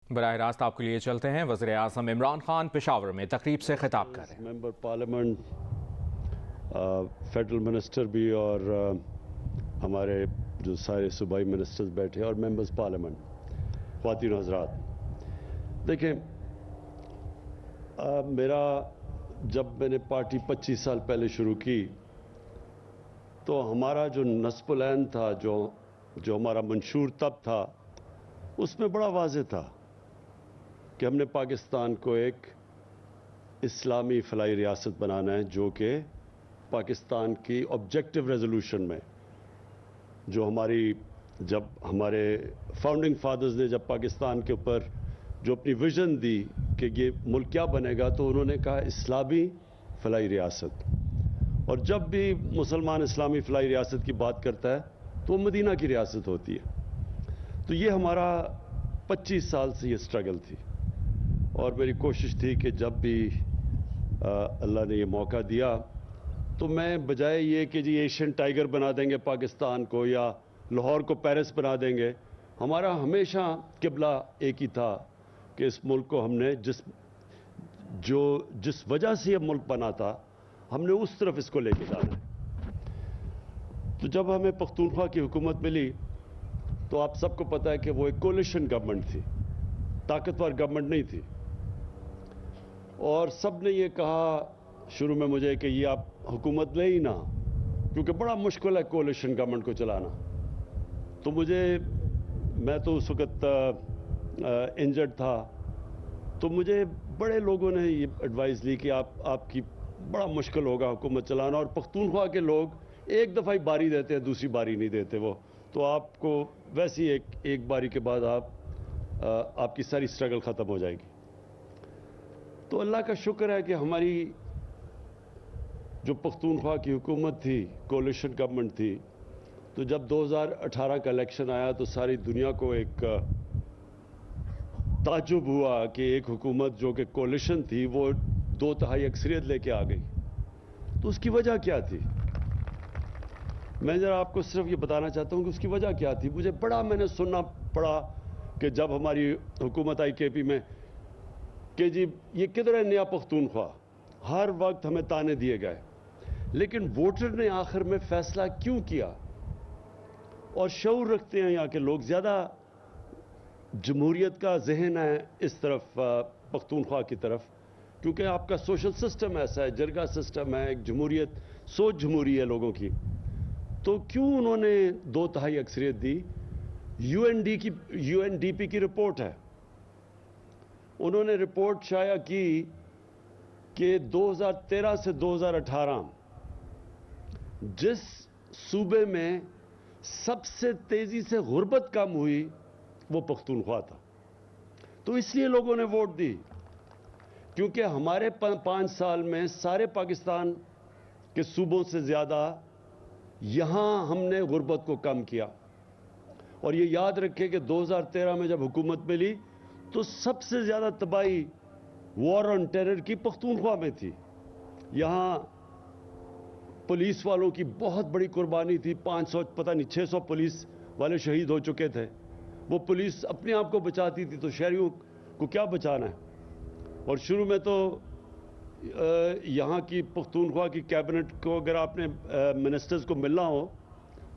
براہ راست آپ کے لیے چلتے ہیں۔ وزیر اعظم عمران خان پشاور میں تقریب سے خطاب کر رہے ہیں۔ ممبر پارلیمنٹ، فیڈرل منسٹر بھی اور ہمارے جو سارے صوبائی منسٹرز بیٹھے اور ممبرز پارلیمنٹ، خواتین و حضرات، دیکھیں جب میں نے پارٹی 25 سال پہلے شروع کی تو ہمارا جو نصب العین تھا، جو ہمارا منشور تب تھا، اس میں بڑا واضح تھا کہ ہم نے پاکستان کو ایک اسلامی فلاحی ریاست بنانا ہے، جو کہ پاکستان کی آبجیکٹو ریزولوشن میں جب ہمارے فاؤنڈنگ فادرز نے جب پاکستان کے اوپر جو اپنی ویژن دی کہ یہ ملک کیا بنے گا، تو انہوں نے کہا اسلامی فلاحی ریاست۔ اور جب بھی مسلمان اسلامی فلاحی ریاست کی بات کرتا ہے تو وہ مدینہ کی ریاست ہوتی ہے۔ تو یہ ہمارا 25 سال سے یہ سٹرگل تھی، اور میری کوشش تھی کہ جب بھی اللہ نے یہ موقع دیا تو میں بجائے یہ کہ جی ایشین ٹائیگر بنا دیں گے پاکستان کو یا لاہور کو پیرس بنا دیں گے، ہمارا ہمیشہ قبلہ ایک ہی تھا کہ اس ملک کو ہم نے جس وجہ سے یہ ملک بنا تھا، ہم نے اس طرف اس کو لے کے جانا ہے۔ تو جب ہمیں پختونخوا کی حکومت ملی تو آپ سب کو پتہ ہے کہ وہ ایک کولیشن گورنمنٹ تھی، طاقتور گورنمنٹ نہیں تھی، اور سب نے یہ کہا شروع میں مجھے کہ یہ آپ حکومت لیں ہی نہ، کیونکہ بڑا مشکل ہے کولیشن گورنمنٹ کو چلانا۔ تو میں تو اس وقت انجرڈ تھا، تو مجھے بڑے لوگوں نے یہ ایڈوائز لی کہ آپ کی بڑا مشکل ہوگا حکومت چلانا، اور پختونخوا کے لوگ ایک دفعہ ہی باری دیتے ہیں، دوسری باری نہیں دیتے وہ، تو آپ کو ویسی ایک باری کے بعد آپ کی ساری سٹرگل ختم ہو جائے گی۔ تو اللہ کا شکر ہے کہ ہماری جو پختونخوا کی حکومت تھی، کولیشن گورنمنٹ تھی، تو جب 2018 کا الیکشن آیا تو ساری دنیا کو ایک تعجب ہوا کہ ایک حکومت جو کہ کولیشن تھی وہ 2/3 اکثریت لے کے آ گئی۔ تو اس کی وجہ کیا تھی؟ میں ذرا آپ کو صرف یہ بتانا چاہتا ہوں کہ اس کی وجہ کیا تھی۔ میں نے سننا پڑا کہ جب ہماری حکومت آئی کے پی میں کہ جی یہ کدھر ہے نیا پختونخوا، ہر وقت ہمیں تانے دیے گئے، لیکن ووٹر نے آخر میں فیصلہ کیوں کیا؟ اور شعور رکھتے ہیں یہاں کے لوگ، زیادہ جمہوریت کا ذہن ہے اس طرف پختونخوا کی طرف، کیونکہ آپ کا سوشل سسٹم ایسا ہے، جرگہ سسٹم ہے، ایک جمہوریت، سوچ جمہوری ہے لوگوں کی۔ تو کیوں انہوں نے 2/3 اکثریت دی؟ یو این ڈی پی کی رپورٹ ہے، انہوں نے رپورٹ شائع کی کہ 2013 سے 2018 جس صوبے میں سب سے تیزی سے غربت کم ہوئی وہ پختونخوا تھا۔ تو اس لیے لوگوں نے ووٹ دی، کیونکہ ہمارے 5 سال میں سارے پاکستان کے صوبوں سے زیادہ یہاں ہم نے غربت کو کم کیا۔ اور یہ یاد رکھیں کہ 2013 میں جب حکومت ملی تو سب سے زیادہ تباہی وار آن ٹیرر کی پختونخوا میں تھی۔ یہاں پولیس والوں کی بہت بڑی قربانی تھی، 600 پولیس والے شہید ہو چکے تھے۔ وہ پولیس اپنے آپ کو بچاتی تھی تو شہریوں کو کیا بچانا ہے؟ اور شروع میں تو یہاں کی پختونخوا کی کیبنٹ کو اگر آپ نے منسٹرز کو ملنا ہو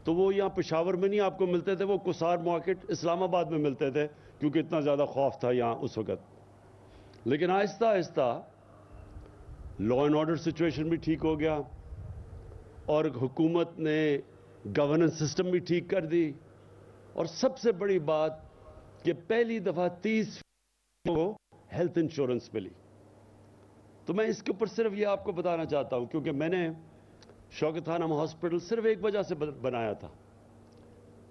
تو وہ یہاں پشاور میں نہیں آپ کو ملتے تھے، وہ کسار مارکیٹ اسلام آباد میں ملتے تھے، کیونکہ اتنا زیادہ خوف تھا یہاں اس وقت۔ لیکن آہستہ آہستہ لا اینڈ آرڈر سچویشن بھی ٹھیک ہو گیا، اور حکومت نے گورننس سسٹم بھی ٹھیک کر دی، اور سب سے بڑی بات کہ پہلی دفعہ 30% کو ہیلتھ انشورنس ملی۔ تو میں اس کے اوپر صرف یہ آپ کو بتانا چاہتا ہوں، کیونکہ میں نے شوکت خانم ہاسپٹل صرف ایک وجہ سے بنایا تھا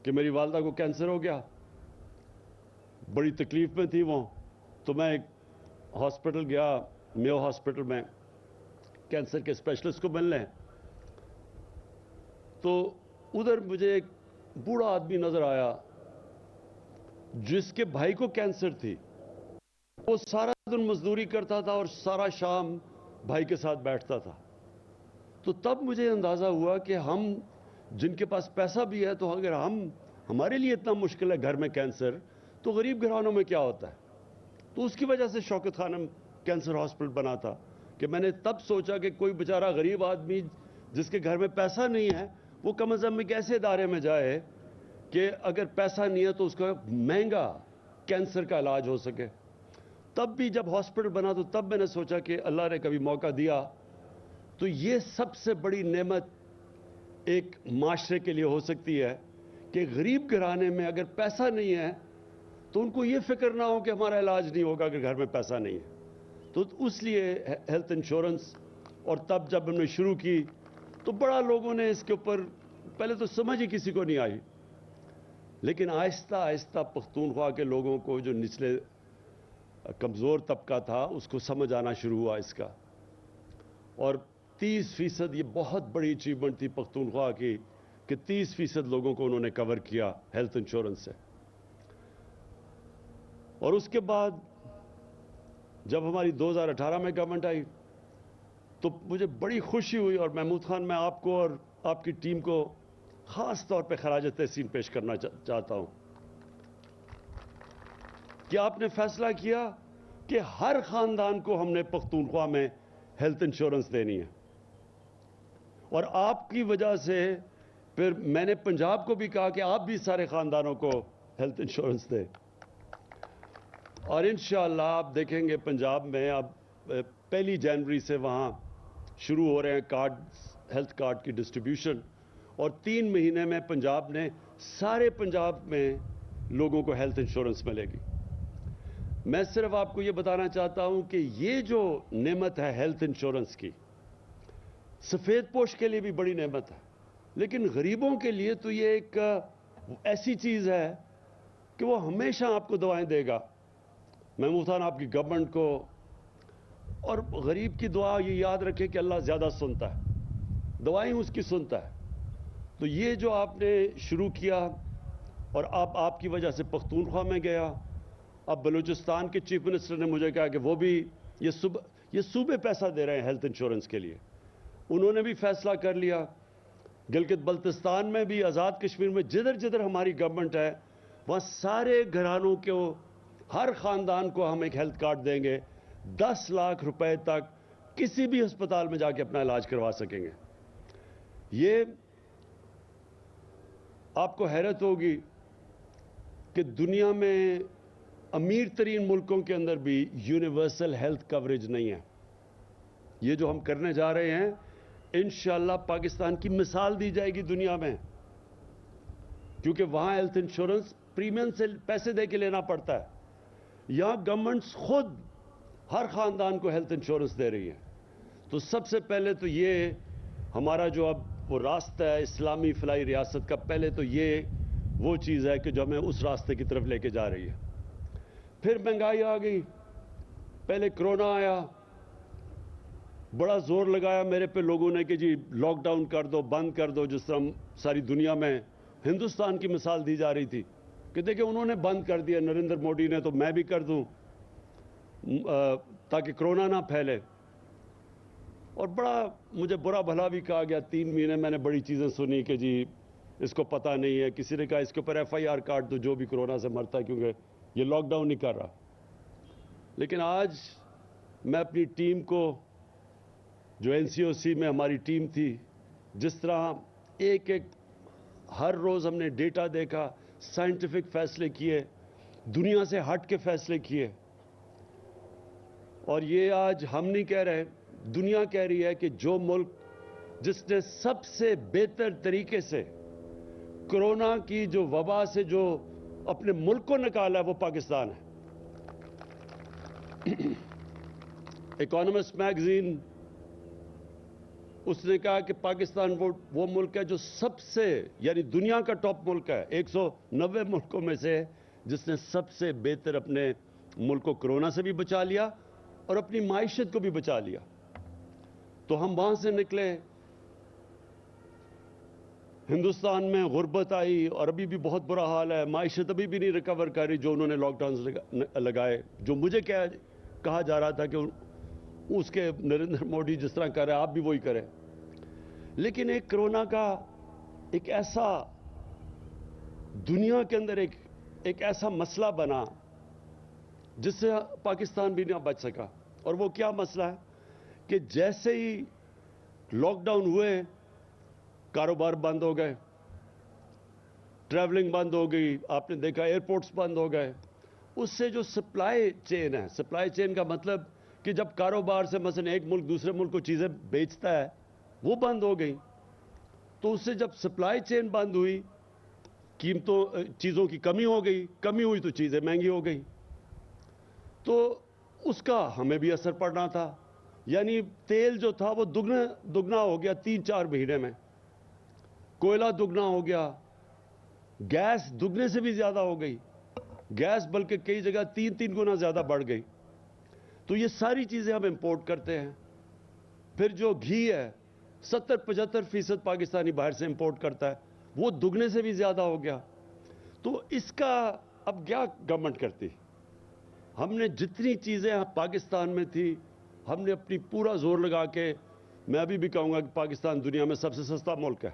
کہ میری والدہ کو کینسر ہو گیا، بڑی تکلیف میں تھی وہ، تو میں ایک ہاسپٹل گیا، میو ہاسپٹل میں، کینسر کے اسپیشلسٹ کو ملنے، تو ادھر مجھے ایک بوڑھا آدمی نظر آیا جس کے بھائی کو کینسر تھی۔ وہ سارا دن مزدوری کرتا تھا اور سارا شام بھائی کے ساتھ بیٹھتا تھا۔ تو تب مجھے اندازہ ہوا کہ ہم جن کے پاس پیسہ بھی ہے، تو اگر ہمارے لیے اتنا مشکل ہے گھر میں کینسر، تو غریب گھرانوں میں کیا ہوتا ہے؟ تو اس کی وجہ سے شوکت خانم کینسر ہاسپٹل بنا تھا کہ میں نے تب سوچا کہ کوئی بیچارہ غریب آدمی جس کے گھر میں پیسہ نہیں ہے وہ کم از کم ایک ایسے ادارے میں جائے کہ اگر پیسہ نہیں ہے تو اس کا مہنگا کینسر کا علاج ہو سکے. تب بھی جب ہاسپٹل بنا تو تب میں نے سوچا کہ اللہ نے کبھی موقع دیا تو یہ سب سے بڑی نعمت ایک معاشرے کے لیے ہو سکتی ہے کہ غریب گھرانے میں اگر پیسہ نہیں ہے تو ان کو یہ فکر نہ ہو کہ ہمارا علاج نہیں ہوگا اگر گھر میں پیسہ نہیں ہے. تو اس لیے ہیلتھ انشورنس. اور تب جب ہم نے شروع کی تو بڑا لوگوں نے اس کے اوپر پہلے تو سمجھ ہی کسی کو نہیں آئی, لیکن آہستہ آہستہ پختونخوا کے لوگوں کو جو نچلے کمزور طبقہ تھا اس کو سمجھ آنا شروع ہوا اس کا. اور 30% یہ بہت بڑی اچیومنٹ تھی پختونخوا کی کہ 30% لوگوں کو انہوں نے کور کیا ہیلتھ انشورنس سے. اور اس کے بعد جب ہماری 2018 میں گورنمنٹ آئی تو مجھے بڑی خوشی ہوئی, اور محمود خان میں آپ کو اور آپ کی ٹیم کو خاص طور پہ خراج تحسین پیش کرنا چاہتا ہوں کہ آپ نے فیصلہ کیا کہ ہر خاندان کو ہم نے پختونخوا میں ہیلتھ انشورنس دینی ہے. اور آپ کی وجہ سے پھر میں نے پنجاب کو بھی کہا کہ آپ بھی سارے خاندانوں کو ہیلتھ انشورنس دیں. اور انشاءاللہ آپ دیکھیں گے پنجاب میں اب 1 جنوری سے وہاں شروع ہو رہے ہیں کارڈ, ہیلتھ کارڈ کی ڈسٹریبیوشن, اور 3 مہینے میں پنجاب نے سارے پنجاب میں لوگوں کو ہیلتھ انشورنس ملے گی. میں صرف آپ کو یہ بتانا چاہتا ہوں کہ یہ جو نعمت ہے ہیلتھ انشورنس کی, سفید پوش کے لیے بھی بڑی نعمت ہے, لیکن غریبوں کے لیے تو یہ ایک ایسی چیز ہے کہ وہ ہمیشہ آپ کو دوائیں دے گا. محمود خان آپ کی گورنمنٹ کو, اور غریب کی دعا یہ یاد رکھے کہ اللہ زیادہ سنتا ہے, دعائیں اس کی سنتا ہے. تو یہ جو آپ نے شروع کیا اور آپ کی وجہ سے پختونخوا میں گیا. اب بلوچستان کے چیف منسٹر نے مجھے کہا کہ وہ بھی یہ صوبے پیسہ دے رہے ہیں ہیلتھ انشورنس کے لیے. انہوں نے بھی فیصلہ کر لیا. گلگت بلتستان میں بھی, آزاد کشمیر میں, جدھر جدھر ہماری گورنمنٹ ہے وہاں سارے گھرانوں کو, ہر خاندان کو ہم ایک ہیلتھ کارڈ دیں گے. 10 لاکھ روپے تک کسی بھی ہسپتال میں جا کے اپنا علاج کروا سکیں گے. یہ آپ کو حیرت ہوگی کہ دنیا میں امیر ترین ملکوں کے اندر بھی یونیورسل ہیلتھ کوریج نہیں ہے. یہ جو ہم کرنے جا رہے ہیں انشاءاللہ پاکستان کی مثال دی جائے گی دنیا میں, کیونکہ وہاں ہیلتھ انشورنس پریمیم سے پیسے دے کے لینا پڑتا ہے. یہاں گورنمنٹس خود ہر خاندان کو ہیلتھ انشورنس دے رہی ہے. تو سب سے پہلے تو یہ ہمارا جو اب وہ راستہ ہے اسلامی فلاحی ریاست کا, پہلے تو یہ وہ چیز ہے کہ جو ہمیں اس راستے کی طرف لے کے جا رہی ہے. پھر مہنگائی آ گئی, پہلے کرونا آیا, بڑا زور لگایا میرے پہ لوگوں نے کہ جی لاک ڈاؤن کر دو, بند کر دو, جس طرح ساری دنیا میں ہندوستان کی مثال دی جا رہی تھی کہ دیکھیں انہوں نے بند کر دیا نریندر مودی نے, تو میں بھی کر دوں تاکہ کرونا نہ پھیلے. اور بڑا مجھے برا بھلا بھی کہا گیا. 3 مہینے میں نے بڑی چیزیں سنی کہ جی اس کو پتہ نہیں ہے, کسی نے کہا اس کے اوپر FIR کاٹ دو جو بھی کرونا سے مرتا ہے کیونکہ یہ لاک ڈاؤن نہیں کر رہا. لیکن آج میں اپنی ٹیم کو, جو NCOC میں ہماری ٹیم تھی, جس طرح ایک ہر روز ہم نے ڈیٹا دیکھا, سائنٹیفک فیصلے کیے, دنیا سے ہٹ کے فیصلے کیے. اور یہ آج ہم نہیں کہہ رہے, دنیا کہہ رہی ہے کہ جو ملک جس نے سب سے بہتر طریقے سے کرونا کی جو وبا سے جو اپنے ملک کو نکالا ہے وہ پاکستان ہے. اکانومسٹ میگزین اس نے کہا کہ پاکستان وہ ملک ہے جو سب سے, یعنی دنیا کا ٹاپ ملک ہے 190 ملکوں میں سے, جس نے سب سے بہتر اپنے ملک کو کرونا سے بھی بچا لیا اور اپنی معیشت کو بھی بچا لیا. تو ہم وہاں سے نکلے, ہندوستان میں غربت آئی اور ابھی بھی بہت برا حال ہے, معیشت ابھی بھی نہیں ریکور کر رہی. جو انہوں نے لاک ڈاؤن لگائے, جو مجھے کہا جا رہا تھا کہ اس کے نریندر مودی جس طرح کر رہے ہیں آپ بھی وہی کریں. لیکن ایک کرونا کا ایک ایسا دنیا کے اندر ایک ایسا مسئلہ بنا جس سے پاکستان بھی نہ بچ سکا. اور وہ کیا مسئلہ ہے کہ جیسے ہی لاک ڈاؤن ہوئے کاروبار بند ہو گئے, ٹریولنگ بند ہو گئی, آپ نے دیکھا ایئرپورٹس بند ہو گئے. اس سے جو سپلائی چین ہے, سپلائی چین کا مطلب کہ جب کاروبار سے مثلا ایک ملک دوسرے ملک کو چیزیں بیچتا ہے, وہ بند ہو گئی. تو اس سے جب سپلائی چین بند ہوئی, چیزوں کی کمی ہو گئی, کمی ہوئی تو چیزیں مہنگی ہو گئی. تو اس کا ہمیں بھی اثر پڑنا تھا. یعنی تیل جو تھا وہ دگنا ہو گیا 3-4 مہینے میں, کوئلہ دگنا ہو گیا, گیس دگنے سے بھی زیادہ ہو گئی, گیس بلکہ کئی جگہ 3 گنا زیادہ بڑھ گئی. تو یہ ساری چیزیں ہم امپورٹ کرتے ہیں. پھر جو گھی ہے 70-75% پاکستانی باہر سے امپورٹ کرتا ہے, وہ دگنے سے بھی زیادہ ہو گیا. تو اس کا اب کیا گورنمنٹ کرتی؟ ہم نے جتنی چیزیں پاکستان میں تھی ہم نے اپنی پورا زور لگا کے, میں ابھی بھی کہوں گا کہ پاکستان دنیا میں سب سے سستا ملک ہے,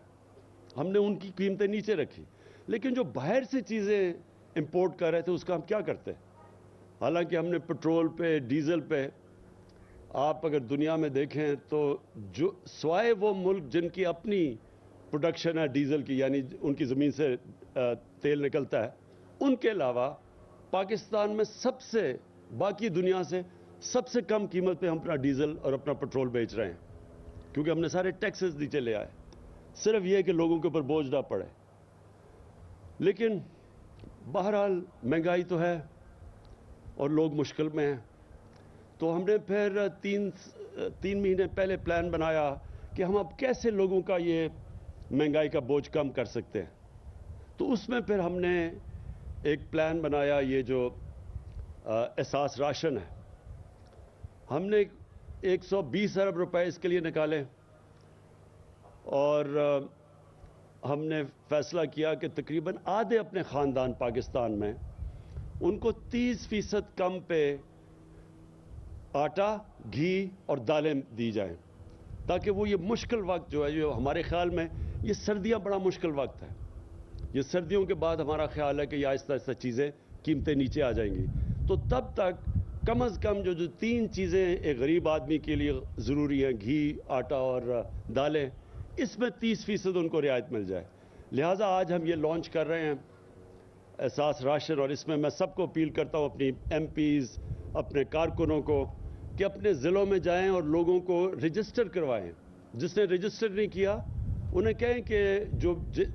ہم نے ان کی قیمتیں نیچے رکھی. لیکن جو باہر سے چیزیں امپورٹ کر رہے تھے اس کا ہم کیا کرتے؟ حالانکہ ہم نے پٹرول پہ, ڈیزل پہ, آپ اگر دنیا میں دیکھیں تو جو سوائے وہ ملک جن کی اپنی پروڈکشن ہے ڈیزل کی, یعنی ان کی زمین سے تیل نکلتا ہے, ان کے علاوہ پاکستان میں سب سے, باقی دنیا سے سب سے کم قیمت پہ ہم اپنا ڈیزل اور اپنا پٹرول بیچ رہے ہیں, کیونکہ ہم نے سارے ٹیکسز نیچے لے آئے. صرف یہ کہ لوگوں کے اوپر بوجھ نہ پڑے. لیکن بہرحال مہنگائی تو ہے اور لوگ مشکل میں ہیں. تو ہم نے پھر 3 مہینے پہلے پلان بنایا کہ ہم اب کیسے لوگوں کا یہ مہنگائی کا بوجھ کم کر سکتے ہیں. تو اس میں پھر ہم نے ایک پلان بنایا, یہ جو احساس راشن ہے, ہم نے 120 ارب روپے اس کے لیے نکالے. اور ہم نے فیصلہ کیا کہ تقریباً آدھے اپنے خاندان پاکستان میں, ان کو 30% کم پہ آٹا, گھی اور دالیں دی جائیں, تاکہ وہ یہ مشکل وقت جو ہے, جو ہمارے خیال میں یہ سردیاں بڑا مشکل وقت ہے, یہ سردیوں کے بعد ہمارا خیال ہے کہ یہ آہستہ آہستہ چیزیں قیمتیں نیچے آ جائیں گی. تو تب تک کم از کم جو 3 چیزیں ایک غریب آدمی کے لیے ضروری ہیں, گھی, آٹا اور دالیں, اس میں 30% ان کو رعایت مل جائے. لہٰذا آج ہم یہ لانچ کر رہے ہیں احساس راشن, اور اس میں میں سب کو اپیل کرتا ہوں, اپنی ایم پیز, اپنے کارکنوں کو, کہ اپنے ضلعوں میں جائیں اور لوگوں کو رجسٹر کروائیں. جس نے رجسٹر نہیں کیا انہیں کہیں کہ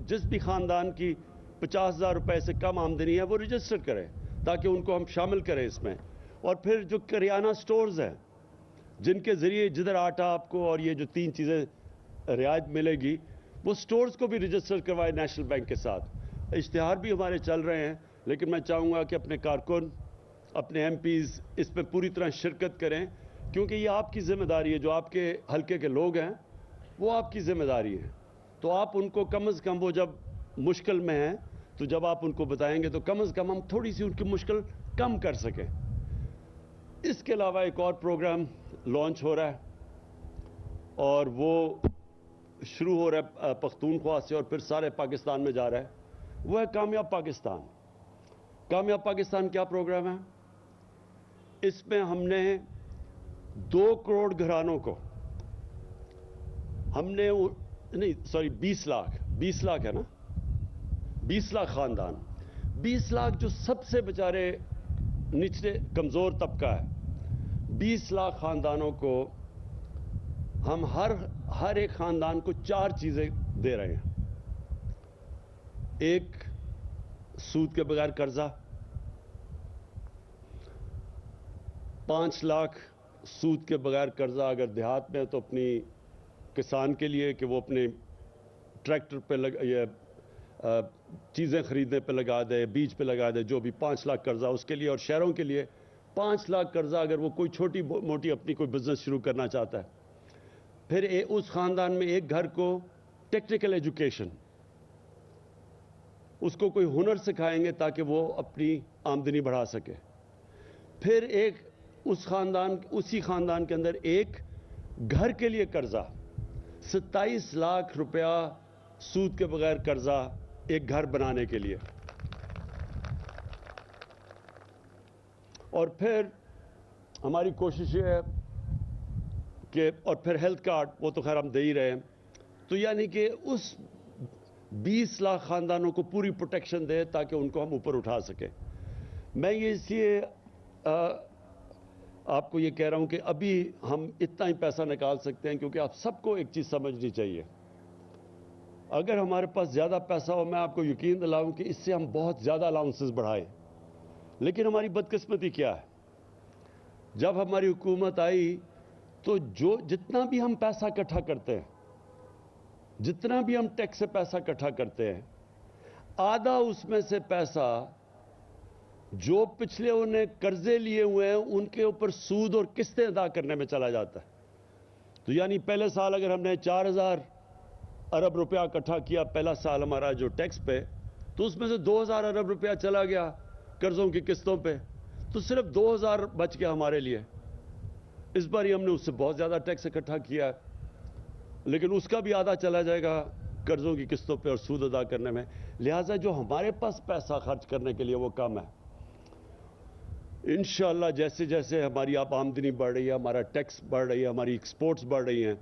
جس بھی خاندان کی 50,000 روپے سے کم آمدنی ہے وہ رجسٹر کرے, تاکہ ان کو ہم شامل کریں اس میں. اور پھر جو کریانہ سٹورز ہیں جن کے ذریعے جدھر آٹا آپ کو اور یہ جو 3 چیزیں رعایت ملے گی, وہ سٹورز کو بھی رجسٹر کروائے نیشنل بینک کے ساتھ. اشتہار بھی ہمارے چل رہے ہیں, لیکن میں چاہوں گا کہ اپنے کارکن, اپنے ایم پیز اس میں پوری طرح شرکت کریں, کیونکہ یہ آپ کی ذمہ داری ہے. جو آپ کے حلقے کے لوگ ہیں وہ آپ کی ذمہ داری ہے. تو آپ ان کو کم از کم, وہ جب مشکل میں ہیں تو جب آپ ان کو بتائیں گے تو کم از کم ہم تھوڑی سی ان کی مشکل کم کر سکیں. اس کے علاوہ ایک اور پروگرام لانچ ہو رہا ہے, اور وہ شروع ہو رہا ہے پختونخوا سے اور پھر سارے پاکستان میں جا رہا ہے. وہ ہے کامیاب پاکستان. کامیاب پاکستان کیا پروگرام ہے؟ اس میں ہم نے 2 کروڑ گھرانوں کو, ہم نے نہیں سوری 20 لاکھ ہے نا, 20 لاکھ خاندان, 20 لاکھ جو سب سے بیچارے نچلے کمزور طبقہ ہے, 20 لاکھ خاندانوں کو ہم ہر ایک خاندان کو 4 چیزیں دے رہے ہیں. ایک, سود کے بغیر قرضہ, 5 لاکھ سود کے بغیر قرضہ اگر دیہات میں تو اپنی کسان کے لیے کہ وہ اپنے ٹریکٹر پہ چیزیں خریدنے پہ لگا دے, بیج پہ لگا دے, جو بھی 5 لاکھ قرضہ اس کے لیے. اور شہروں کے لیے 5 لاکھ قرضہ اگر وہ کوئی چھوٹی موٹی اپنی کوئی بزنس شروع کرنا چاہتا ہے. پھر اس خاندان میں ایک گھر کو ٹیکنیکل ایجوکیشن, اس کو کوئی ہنر سکھائیں گے تاکہ وہ اپنی آمدنی بڑھا سکے. پھر اسی خاندان کے اندر ایک گھر کے لیے قرضہ, 27 لاکھ روپیہ سود کے بغیر قرضہ ایک گھر بنانے کے لیے. اور پھر ہماری کوشش یہ ہے کہ اور پھر ہیلتھ کارڈ وہ تو خیر ہم دے ہی رہے ہیں. تو یعنی کہ اس 20 لاکھ خاندانوں کو پوری پروٹیکشن دے تاکہ ان کو ہم اوپر اٹھا سکیں. میں یہ اس لیے آپ کو یہ کہہ رہا ہوں کہ ابھی ہم اتنا ہی پیسہ نکال سکتے ہیں کیونکہ آپ سب کو ایک چیز سمجھنی چاہیے. اگر ہمارے پاس زیادہ پیسہ ہو میں آپ کو یقین دلاؤں کہ اس سے ہم بہت زیادہ الاؤنسز بڑھائیں. لیکن ہماری بدقسمتی کیا ہے؟ جب ہماری حکومت آئی تو جتنا بھی ہم پیسہ اکٹھا کرتے ہیں, جتنا بھی ہم ٹیکس سے پیسہ اکٹھا کرتے ہیں, آدھا اس میں سے پیسہ جو پچھلے انہیں قرضے لیے ہوئے ہیں ان کے اوپر سود اور قسطیں ادا کرنے میں چلا جاتا ہے. تو یعنی پہلے سال اگر ہم نے 4,000 ارب روپیہ اکٹھا کیا پہلا سال ہمارا جو ٹیکس پہ, تو اس میں سے 2,000 ارب روپیہ چلا گیا قرضوں کی قسطوں پہ, تو صرف 2,000 بچ گیا ہمارے لیے. اس بار ہی ہم نے اس سے بہت زیادہ ٹیکس اکٹھا کیا ہے, لیکن اس کا بھی آدھا چلا جائے گا قرضوں کی قسطوں پہ اور سود ادا کرنے میں. لہٰذا جو ہمارے پاس پیسہ خرچ کرنے کے لیے وہ کم ہے. انشاءاللہ جیسے جیسے ہماری آمدنی بڑھ رہی ہے, ہمارا ٹیکس بڑھ رہی ہے, ہماری ایکسپورٹس بڑھ رہی ہیں,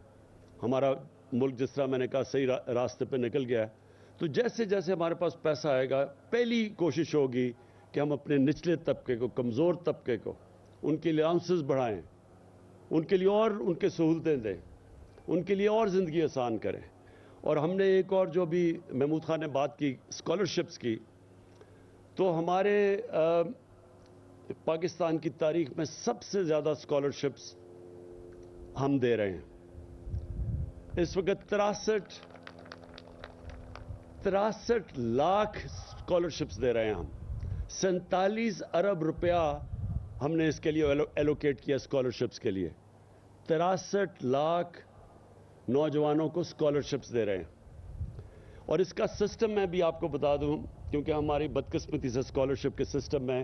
ہمارا ملک جس طرح میں نے کہا صحیح راستے پہ نکل گیا ہے, تو جیسے جیسے ہمارے پاس پیسہ آئے گا پہلی کوشش ہوگی کہ ہم اپنے نچلے طبقے کو, کمزور طبقے کو, ان کے لیے الاؤنسز بڑھائیں, ان کے لیے اور ان کے سہولتیں دیں, ان کے لیے اور زندگی آسان کریں. اور ہم نے ایک اور جو بھی محمود خان نے بات کی اسکالرشپس کی, تو ہمارے پاکستان کی تاریخ میں سب سے زیادہ اسکالرشپس ہم دے رہے ہیں. اس وقت 63 لاکھ اسکالرشپس دے رہے ہیں ہم. 47 ارب روپیہ ہم نے اس کے لیے ایلوکیٹ کیا اسکالرشپس کے لیے. 63 لاکھ نوجوانوں کو اسکالرشپس دے رہے ہیں. اور اس کا سسٹم میں بھی آپ کو بتا دوں, کیونکہ ہماری بدقسمتی سے اسکالرشپ کے سسٹم میں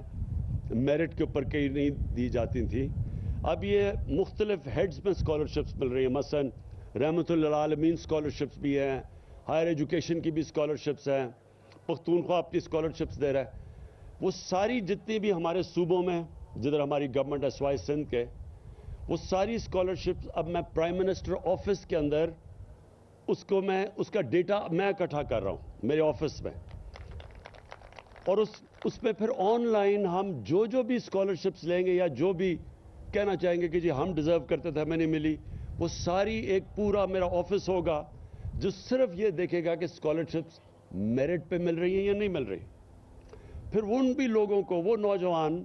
میرٹ کے اوپر کئی نہیں دی جاتی تھی. اب یہ مختلف ہیڈز میں اسکالرشپس مل رہی ہیں. مثلا رحمت للعالمین اسکالرشپس بھی ہیں, ہائر ایجوکیشن کی بھی اسکالرشپس ہیں, پختونخوا اپنی اسکالرشپس دے رہا ہے. وہ ساری جتنی بھی ہمارے صوبوں میں جدھر ہماری گورنمنٹ ہے سوائے سندھ کے, وہ ساری اسکالرشپس اب میں پرائم منسٹر آفس کے اندر اس کا ڈیٹا میں اکٹھا کر رہا ہوں میرے آفس میں. اور اس پہ پھر آن لائن ہم جو بھی اسکالرشپس لیں گے یا جو بھی کہنا چاہیں گے کہ جی ہم ڈیزرو کرتے تھے ہمیں نہیں ملی, وہ ساری ایک پورا میرا آفس ہوگا جو صرف یہ دیکھے گا کہ اسکالرشپس میرٹ پہ مل رہی ہیں یا نہیں مل رہی. پھر ان بھی لوگوں کو, وہ نوجوان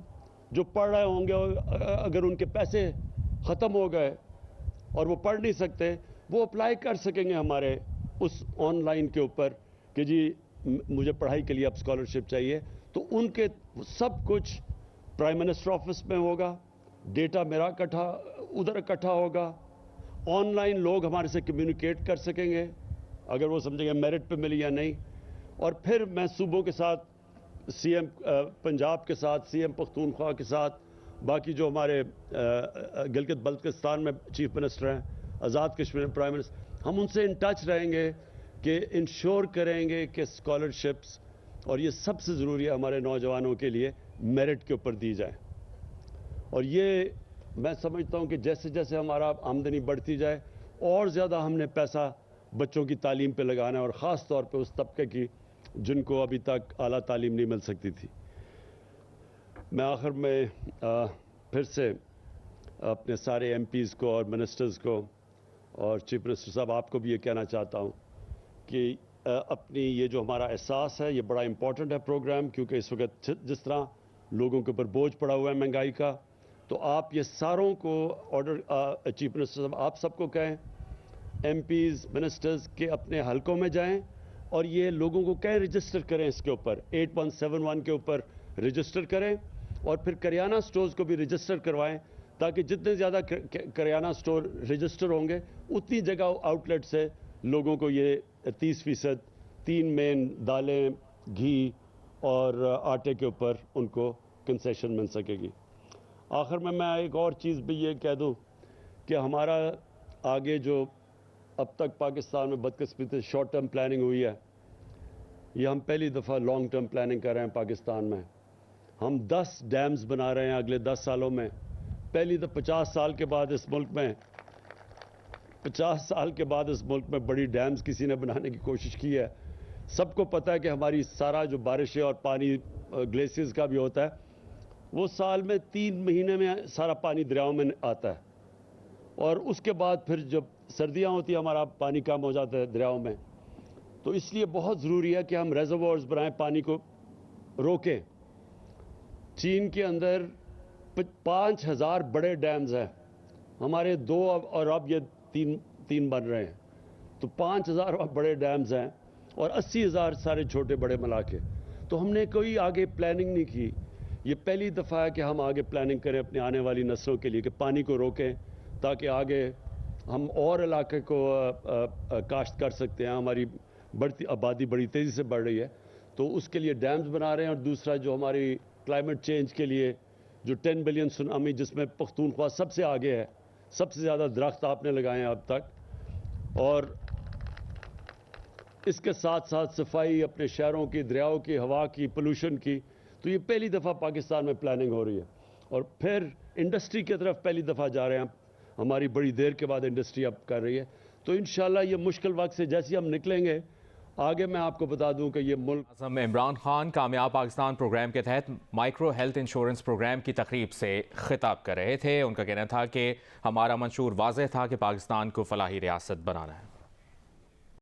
جو پڑھ رہے ہوں گے, اگر ان کے پیسے ختم ہو گئے اور وہ پڑھ نہیں سکتے, وہ اپلائی کر سکیں گے ہمارے اس آن لائن کے اوپر کہ جی مجھے پڑھائی کے لیے اب اسکالرشپ چاہیے. تو ان کے سب کچھ پرائم منسٹر آفس میں ہوگا, ڈیٹا میرا ادھر اکٹھا ہوگا, آن لائن لوگ ہمارے سے کمیونیکیٹ کر سکیں گے اگر وہ سمجھیں گے میرٹ پہ ملی یا نہیں. اور پھر میں صوبوں کے ساتھ, سی ایم پنجاب کے ساتھ, سی ایم پختونخوا کے ساتھ, باقی جو ہمارے گلگت بلتستان میں چیف منسٹر ہیں, آزاد کشمیر میں پرائم منسٹر, ہم ان سے ان ٹچ رہیں گے کہ انشور کریں گے کہ اسکالرشپس, اور یہ سب سے ضروری ہے ہمارے نوجوانوں کے لیے, میرٹ کے اوپر دی جائیں. اور یہ میں سمجھتا ہوں کہ جیسے جیسے ہمارا آمدنی بڑھتی جائے اور زیادہ ہم نے پیسہ بچوں کی تعلیم پہ لگانا ہے, اور خاص طور پہ اس طبقے کی جن کو ابھی تک اعلیٰ تعلیم نہیں مل سکتی تھی. میں آخر میں پھر سے اپنے سارے ایم پیز کو اور منسٹرز کو اور چیف منسٹر صاحب آپ کو بھی یہ کہنا چاہتا ہوں کہ اپنی یہ جو ہمارا احساس ہے یہ بڑا امپورٹنٹ ہے پروگرام, کیونکہ اس وقت جس طرح لوگوں کے اوپر بوجھ پڑا ہوا ہے مہنگائی کا, تو آپ یہ ساروں کو آرڈر, چیف منسٹر صاحب آپ سب کو کہیں, ایم پیز منسٹرز کے اپنے حلقوں میں جائیں اور یہ لوگوں کو کہیں رجسٹر کریں, اس کے اوپر 8171 کے اوپر رجسٹر کریں, اور پھر کریانہ سٹورز کو بھی رجسٹر کروائیں, تاکہ جتنے زیادہ کریانہ سٹور رجسٹر ہوں گے اتنی جگہ آؤٹ لیٹ سے لوگوں کو یہ 30%, 3 مین دالیں, گھی اور آٹے کے اوپر ان کو کنسیشن مل سکے گی. آخر میں ایک اور چیز بھی یہ کہہ دوں کہ ہمارا آگے جو اب تک پاکستان میں بدقسمتی سے شارٹ ٹرم پلاننگ ہوئی ہے, یہ ہم پہلی دفعہ لانگ ٹرم پلاننگ کر رہے ہیں پاکستان میں. ہم 10 ڈیمز بنا رہے ہیں اگلے 10 سالوں میں. پہلی تو 50 سال کے بعد اس ملک میں 50 سال کے بعد اس ملک میں بڑی ڈیمز کسی نے بنانے کی کوشش کی ہے. سب کو پتہ ہے کہ ہماری سارا جو بارشیں اور پانی گلیشیئرز کا بھی ہوتا ہے وہ سال میں 3 مہینے میں سارا پانی دریاؤں میں آتا ہے, اور اس کے بعد پھر جب سردیاں ہوتی ہیں ہمارا پانی کم ہو جاتا ہے دریاؤں میں. تو اس لیے بہت ضروری ہے کہ ہم ریزروارز بنائیں, پانی کو روکیں. چین کے اندر 5000 بڑے ڈیمز ہیں, ہمارے 2 اور اب یہ 3 بن رہے ہیں. تو 5000 بڑے ڈیمز ہیں اور 80,000 سارے چھوٹے بڑے ملا کے. تو ہم نے کوئی آگے پلاننگ نہیں کی. یہ پہلی دفعہ ہے کہ ہم آگے پلاننگ کریں اپنی آنے والی نسلوں کے لیے کہ پانی کو روکیں تاکہ آگے ہم اور علاقے کو کاشت کر سکتے ہیں. ہماری بڑھتی آبادی بڑی تیزی سے بڑھ رہی ہے, تو اس کے لیے ڈیمز بنا رہے ہیں. اور دوسرا جو ہماری کلائمیٹ چینج کے لیے جو 10 بلین سونامی جس میں پختونخوا سب سے آگے ہے, سب سے زیادہ درخت آپ نے لگائے ہیں اب تک, اور اس کے ساتھ ساتھ صفائی اپنے شہروں کی, دریاؤں کی, ہوا کی, پولوشن کی. تو یہ پہلی دفعہ پاکستان میں پلاننگ ہو رہی ہے. اور پھر انڈسٹری کی طرف پہلی دفعہ جا رہے ہیں. ہماری بڑی دیر کے بعد انڈسٹری اب کر رہی ہے. تو انشاءاللہ یہ مشکل وقت سے جیسے ہم نکلیں گے آگے, میں آپ کو بتا دوں کہ یہ ملک. اعظم عمران خان کامیاب پاکستان پروگرام کے تحت مائکرو ہیلتھ انشورنس پروگرام کی تقریب سے خطاب کر رہے تھے. ان کا کہنا تھا کہ ہمارا منشور واضح تھا کہ پاکستان کو فلاحی ریاست بنانا ہے.